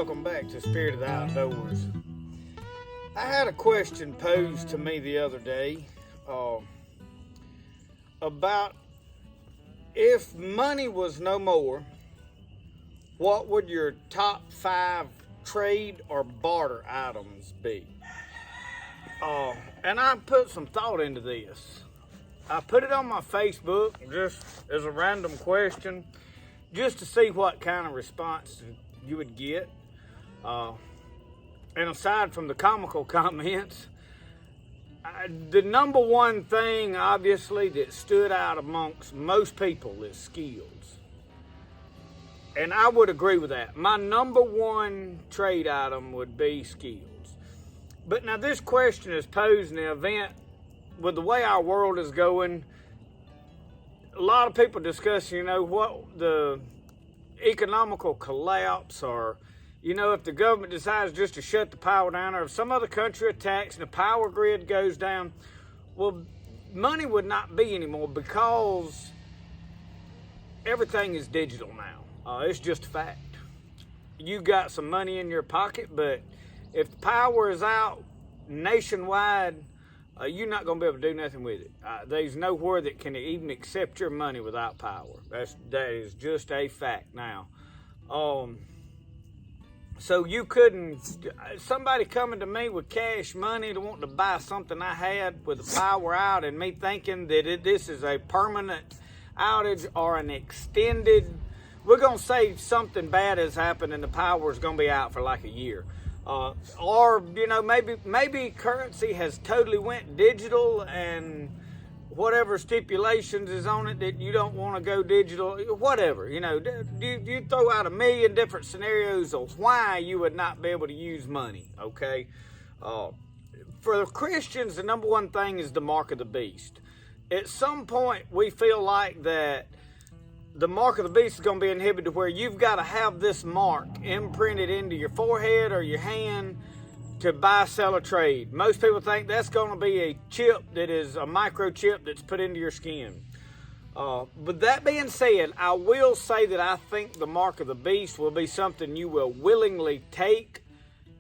welcome back to Spirit of the Outdoors. I had a question posed to me the other day about if money was no more, what would your top 5 trade or barter items be? And I put some thought into this. I put it on my Facebook just as a random question, just to see what kind of response you would get. And aside from the comical comments, the number one thing, obviously, that stood out amongst most people is skills. And I would agree with that. My number one trade item would be skills. But now this question is posed in the event, with the way our world is going, a lot of people discuss, what the economical collapse, or, if the government decides just to shut the power down, or if some other country attacks and the power grid goes down, well, money would not be anymore because everything is digital now. It's just a fact. You got some money in your pocket, but if the power is out nationwide, you're not going to be able to do nothing with it. There's nowhere that can even accept your money without power. That is just a fact now. So you couldn't, somebody coming to me with cash money to want to buy something I had with the power out, and me thinking that this is a permanent outage or an extended, we're going to say something bad has happened and the power is going to be out for like a year. Or maybe currency has totally went digital, and whatever stipulations is on it that you don't want to go digital, whatever, you throw out a million different scenarios of why you would not be able to use money. Okay. For the Christians, the number one thing is the mark of the beast. At some point we feel like that the mark of the beast is going to be inhibited to where you've got to have this mark imprinted into your forehead or your hand to buy, sell, or trade. Most people think that's going to be a chip that is a microchip that's put into your skin. But that being said, I will say that I think the mark of the beast will be something you will willingly take,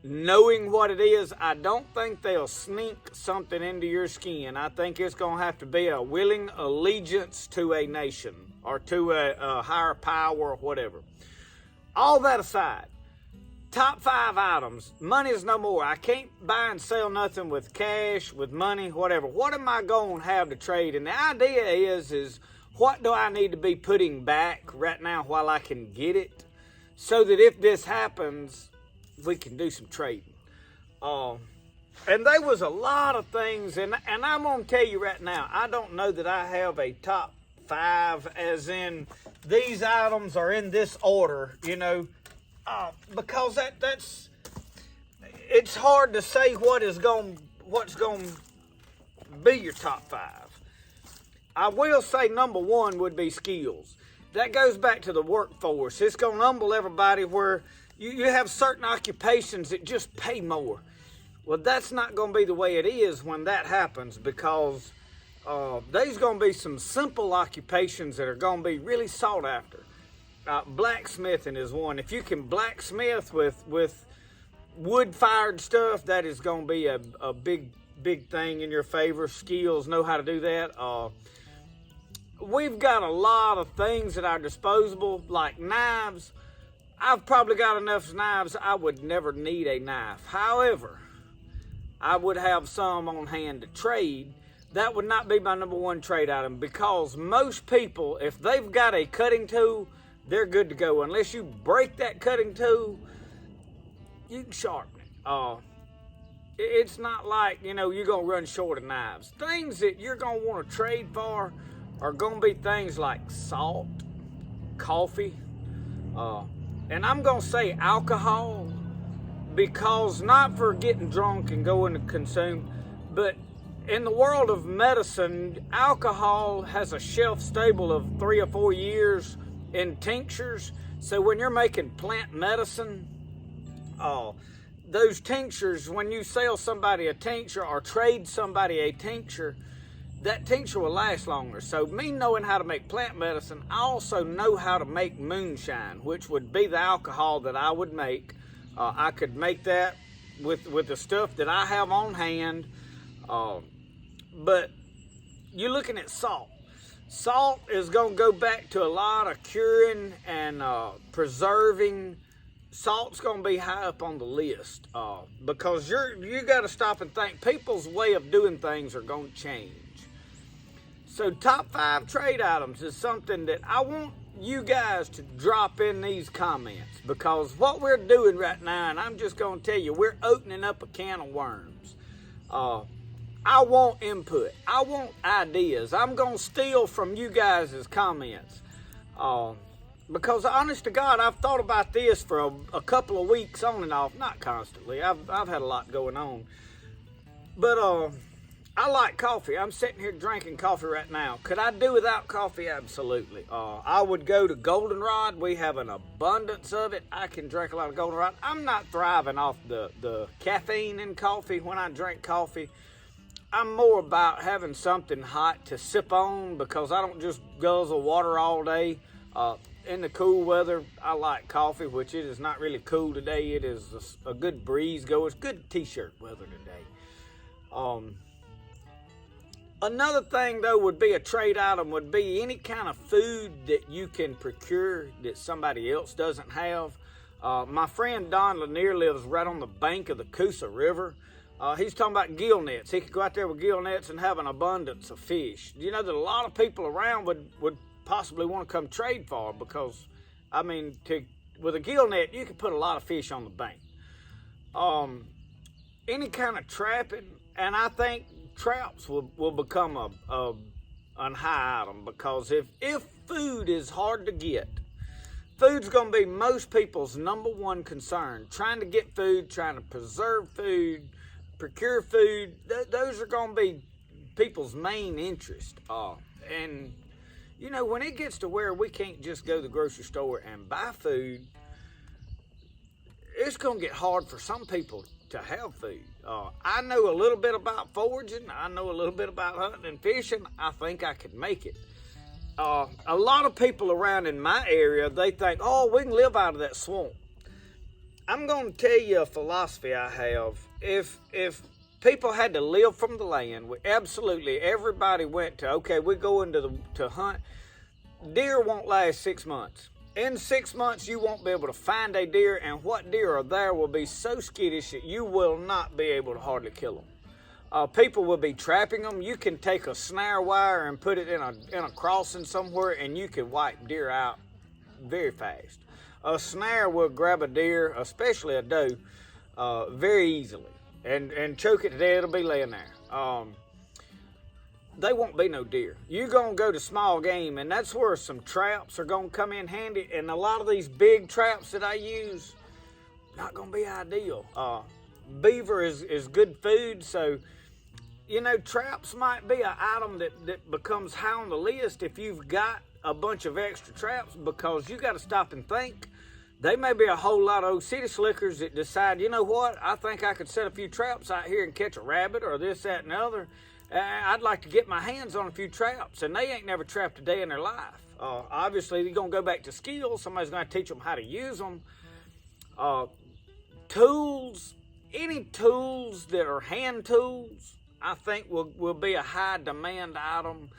knowing what it is. I don't think they'll sneak something into your skin. I think it's going to have to be a willing allegiance to a nation or to a higher power or whatever. All that aside, top 5 items. Money is no more. I can't buy and sell nothing with cash, with money, whatever. What am I going to have to trade? And the idea is what do I need to be putting back right now while I can get it, so that if this happens, we can do some trading. And there was a lot of things, and I'm going to tell you right now, I don't know that I have a top 5 as in these items are in this order, because that's it's hard to say what's going to be your top 5. I will say number 1 would be skills. That goes back to the workforce. It's going to humble everybody where you have certain occupations that just pay more. Well, that's not going to be the way it is when that happens, because there's going to be some simple occupations that are going to be really sought after. Blacksmithing is one. If you can blacksmith with wood-fired stuff, that is going to be a big thing in your favor. Skills, know how to do that. We've got a lot of things at our disposal, like knives. I've probably got enough knives I would never need a knife. However, I would have some on hand to trade. That would not be my number 1 trade item, because most people, if they've got a cutting tool, they're good to go. Unless you break that cutting tool, you can sharpen it. It's not like, you're going to run short of knives. Things that you're going to want to trade for are going to be things like salt, coffee, and I'm going to say alcohol, because not for getting drunk and going to consume, but in the world of medicine, alcohol has a shelf stable of 3 or 4 years in tinctures. So when you're making plant medicine, those tinctures, when you sell somebody a tincture or trade somebody a tincture, that tincture will last longer. So me knowing how to make plant medicine, I also know how to make moonshine, which would be the alcohol that I would make I could make that with the stuff that I have on hand. But you're looking at salt. Salt is going to go back to a lot of curing and preserving. Salt's going to be high up on the list because you got to stop and think. People's way of doing things are going to change. So top 5 trade items is something that I want you guys to drop in these comments, because what we're doing right now, and I'm just going to tell you, we're opening up a can of worms. I want input. I want ideas. I'm going to steal from you guys' comments. Because honest to God, I've thought about this for a couple of weeks on and off. Not constantly. I've had a lot going on. But I like coffee. I'm sitting here drinking coffee right now. Could I do without coffee? Absolutely. I would go to goldenrod. We have an abundance of it. I can drink a lot of goldenrod. I'm not thriving off the caffeine in coffee when I drink coffee. I'm more about having something hot to sip on, because I don't just guzzle water all day. In the cool weather, I like coffee, which it is not really cool today. It is a good breeze go. It's good t-shirt weather today. Another thing, though, would be a trade item, would be any kind of food that you can procure that somebody else doesn't have. My friend Don Lanier lives right on the bank of the Coosa River. He's talking about gill nets. He could go out there with gill nets and have an abundance of fish. You know that a lot of people around would possibly want to come trade for, because, I mean, with a gill net, you can put a lot of fish on the bank. Any kind of trapping, and I think traps will become a high item, because if food is hard to get, food's going to be most people's number one concern. Trying to get food, trying to preserve food, procure food, those are going to be people's main interest. And, you know, when it gets to where we can't just go to the grocery store and buy food, it's going to get hard for some people to have food. I know a little bit about foraging. I know a little bit about hunting and fishing. I think I could make it. A lot of people around in my area, they think, oh, we can live out of that swamp. I'm going to tell you a philosophy I have. If people had to live from the land, absolutely everybody went to, okay, we're going to hunt. Deer won't last 6 months. In 6 months, you won't be able to find a deer, and what deer are there will be so skittish that you will not be able to hardly kill them. People will be trapping them. You can take a snare wire and put it in a crossing somewhere, and you can wipe deer out very fast. A snare will grab a deer, especially a doe, very easily, and choke it to death. It'll be laying there. They won't be no deer. You're going to go to small game, and that's where some traps are going to come in handy. And a lot of these big traps that I use, not going to be ideal. Beaver is good food, so, you know, traps might be an item that becomes high on the list if you've got a bunch of extra traps, because you got to stop and think. They may be a whole lot of old city slickers that decide, you know what, I think I could set a few traps out here and catch a rabbit or this, that, and the other. I'd like to get my hands on a few traps, and they ain't never trapped a day in their life. Obviously, they're going to go back to skills. Somebody's going to teach them how to use them. Tools, any tools that are hand tools, I think will be a high demand item.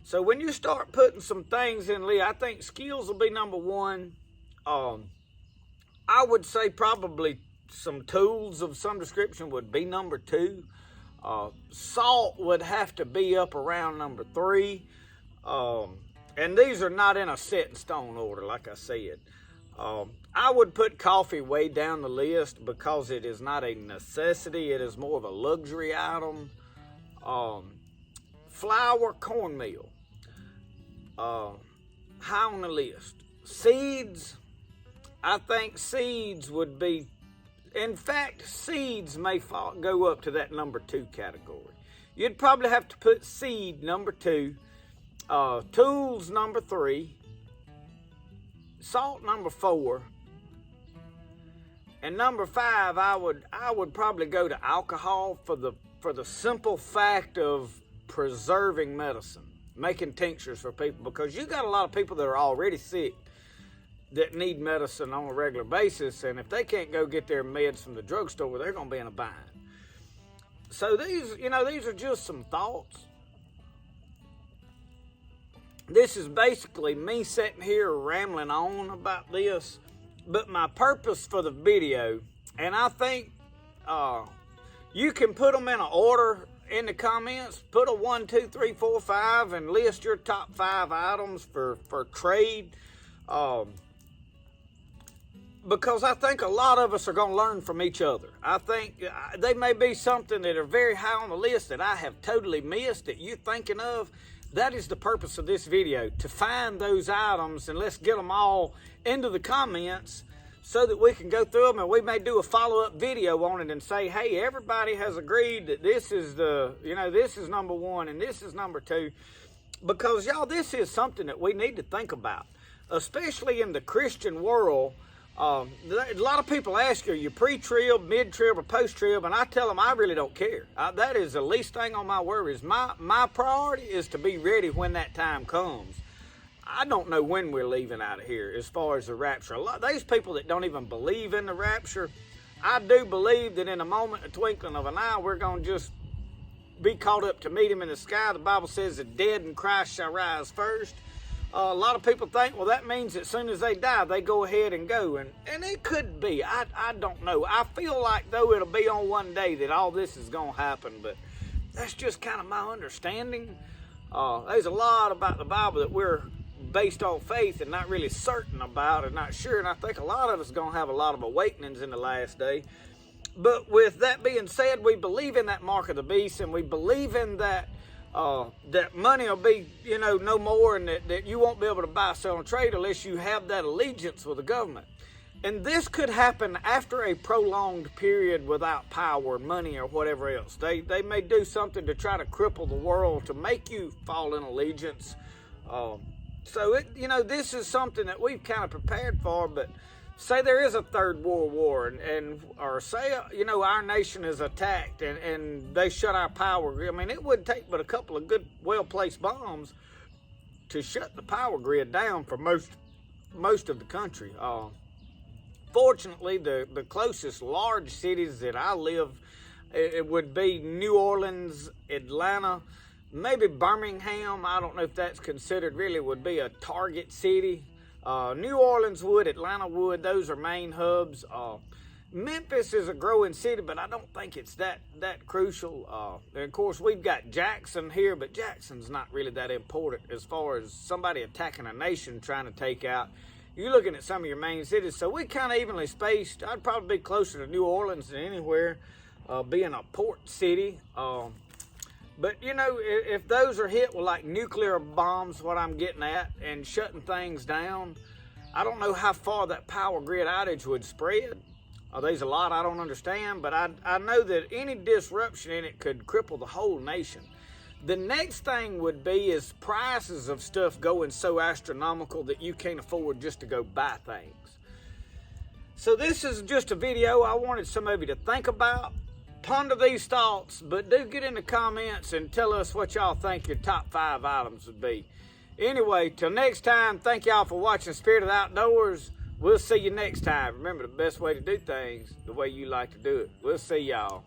So when you start putting some things in, Lee, I think skills will be number one. I would say probably some tools of some description would be number two. Salt would have to be up around number three. And these are not in a set in stone order, like I said. I would put coffee way down the list because it is not a necessity. It is more of a luxury item. Flour, cornmeal, high on the list. Seeds, I think seeds would be, in fact, seeds may go up to that number two category. You'd probably have to put seed number two, tools number three, salt number four, and number five, I would probably go to alcohol for the simple fact of preserving medicine, making tinctures for people, because you got a lot of people that are already sick. that need medicine on a regular basis, and if they can't go get their meds from the drugstore, they're going to be in a bind. So these are just some thoughts. This is basically me sitting here rambling on about this, but my purpose for the video, and I think you can put them in an order in the comments. Put a 1, 2, 3, 4, 5, and list your top 5 items for trade. Because I think a lot of us are going to learn from each other. I think they may be something that are very high on the list that I have totally missed that you're thinking of. That is the purpose of this video, to find those items, and let's get them all into the comments so that we can go through them, and we may do a follow-up video on it and say, hey, everybody has agreed that this is this is number 1 and this is number 2. Because, y'all, this is something that we need to think about, especially in the Christian world. A lot of people ask you, are you pre-trib, mid-trib, or post-trib? And I tell them I really don't care. That is the least thing on my worries. My priority is to be ready when that time comes. I don't know when we're leaving out of here as far as the rapture. A lot of those people that don't even believe in the rapture, I do believe that in a moment, a twinkling of an eye, we're going to just be caught up to meet him in the sky. The Bible says the dead in Christ shall rise first. A lot of people think, well, that means as soon as they die, they go ahead and go. And it could be. I don't know. I feel like, though, it'll be on one day that all this is going to happen. But that's just kind of my understanding. There's a lot about the Bible that we're based on faith and not really certain about and not sure. And I think a lot of us are going to have a lot of awakenings in the last day. But with that being said, we believe in that mark of the beast, and we believe in that that money will be, no more, and that you won't be able to buy, sell, and trade unless you have that allegiance with the government. And this could happen after a prolonged period without power, money, or whatever else. They may do something to try to cripple the world to make you fall in allegiance. So this is something that we've kind of prepared for. But say there is a third world war, or say our nation is attacked and they shut our power grid. I mean, it would take but a couple of good, well-placed bombs to shut the power grid down for most of the country. Fortunately, the closest large cities that I live, it would be New Orleans, Atlanta, maybe Birmingham. I don't know if that's considered really would be a target city. New Orleans would, Atlanta would. Those are main hubs. Memphis is a growing city, but I don't think it's that crucial. And of course, we've got Jackson here, but Jackson's not really that important as far as somebody attacking a nation trying to take out. You're looking at some of your main cities, so we're kind of evenly spaced. I'd probably be closer to New Orleans than anywhere, being a port city. But, if those are hit with like nuclear bombs, what I'm getting at, and shutting things down, I don't know how far that power grid outage would spread. There's a lot I don't understand, but I know that any disruption in it could cripple the whole nation. The next thing would be is prices of stuff going so astronomical that you can't afford just to go buy things. So this is just a video I wanted some of you to think about. Ponder these thoughts, but do get in the comments and tell us what y'all think your top 5 items would be. Anyway, till next time, thank y'all for watching Spirit of the Outdoors. We'll see you next time. Remember, the best way to do things, the way you like to do it. We'll see y'all.